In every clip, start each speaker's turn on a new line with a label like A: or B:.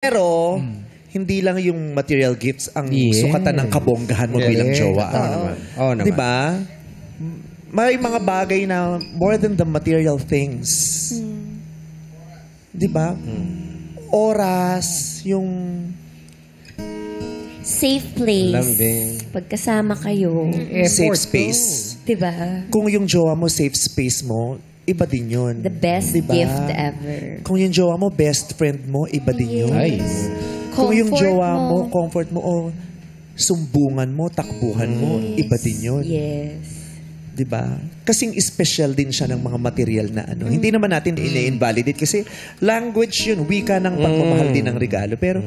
A: Pero, hindi lang yung material gifts ang sukatan ng kabonggahan mo bilang jowa.
B: Oo naman.
A: Di ba? May mga bagay na more than the material things. Di ba? Oras, yung...
C: Safe place.
B: Lambing.
C: Pagkasama kayo.
A: safe space.
C: Diba?
A: Kung yung jowa mo, safe space mo, iba din yun.
C: The best
A: Diba?
C: gift ever.
A: Kung yung jowa mo, best friend mo, iba din yun.
B: Nice.
A: Kung yung
C: Comfort
A: jowa mo,
C: mo.
A: comfort mo, o sumbungan mo, takbuhan mo, iba din yun.
C: Yes.
A: Diba? Kasing special din siya ng mga material na ano. Hindi naman natin ini-invalidate kasi language yun, wika ng pagmamahal din ng regalo. Pero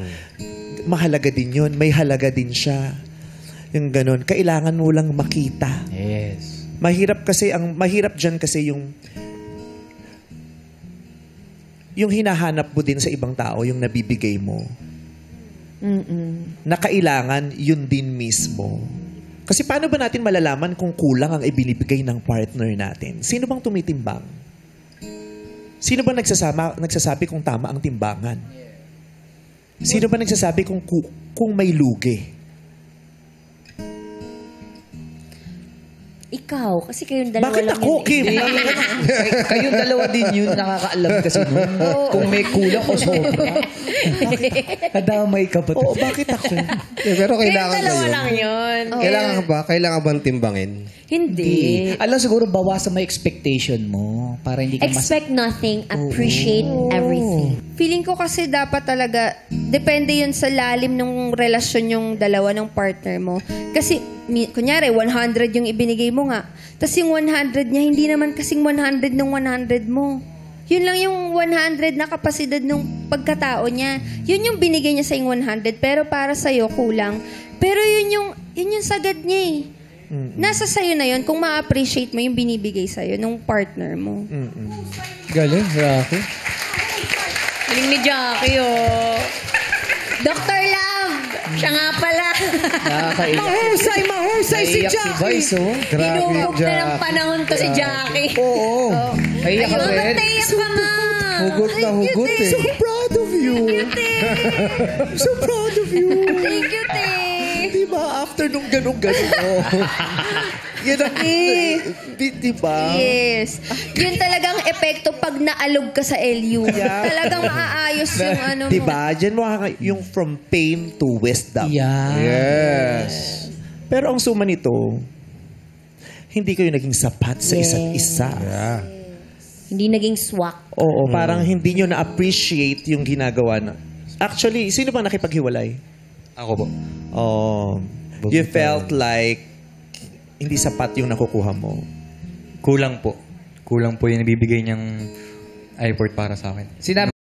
A: mahalaga din yun. May halaga din siya. Yung ganun. Kailangan mo lang makita.
B: Yes.
A: Mahirap dyan kasi yung hinahanap mo din sa ibang tao, yung nabibigay mo. Na kailangan yun din mismo. Kasi paano ba natin malalaman kung kulang ang ibinibigay ng partner natin? Sino bang tumitimbang? Sino ba nagsasabi kung tama ang timbangan? Sino ba nagsasabi kung may lugi?
C: Ikaw, kasi kayong dalawa
A: Bakit
C: lang
A: ako,
C: yun.
A: Kim?
D: Kayong dalawa din yun, nakakaalam kasi nun. Kung may kulang o sobra. Nadamay ka ba?
A: Oo, bakit ako?
B: Pero
E: Kayong
B: kailangan ba
E: dalawa
B: yun?
E: lang yun.
B: Kailangan ba? Kailangan bang timbangin?
C: Hindi.
D: Alam, siguro bawasan mo expectation mo para hindi ka
C: Expect nothing, appreciate everything.
E: Feeling ko kasi dapat talaga, depende yun sa lalim ng relasyon yung dalawa ng partner mo. Kasi, kunyari, 100 yung ibinigay mo nga. Tapos yung 100 niya, hindi naman kasing 100 ng 100 mo. Yun lang yung 100 na kapasidad ng pagkatao niya. Yun yung binigay niya sa yung 100, pero para sa'yo, kulang. Pero yun yung sagad niya eh. Nasa sa'yo na yun kung ma-appreciate mo yung binibigay sa'yo nung partner mo.
D: Galing, Rocky.
E: Galing ni Jackie, oh. Dr. Love! Siya nga pala.
D: Nakakaiyak.
E: Mahusay si
D: Naiyak si Vice, oh.
B: Grabe,
E: Hinubog na ng
B: Jack.
E: panahon to si Jackie.
B: Oo.
D: Naiyak ka,
E: Ayun,
D: Ben.
E: ba't naiyak ka nga?
B: Hugot na hugot eh.
A: So proud of you. So proud of you.
E: Thank you, te.
A: Diba? After nung ganun-ganun. Yan ang... Diba?
E: Yes. Yun talagang epekto pag naalog ka sa LU. Talagang maaayos yung ano mo.
A: Diba? Diyan mo yung from pain to wisdom.
D: Yeah.
B: Yes.
A: Pero ang suma nito, hindi kayo naging sapat sa isa't isa.
B: Yeah.
C: Hindi naging swak.
A: Oo, parang hindi nyo na-appreciate yung ginagawa na. Actually, sino bang nakipaghiwalay?
F: Ako po.
A: Oh, you felt like hindi sapat yung nakukuha mo.
F: Kulang po. Kulang po yung nabibigay niyang effort para sa akin.
D: Sinabi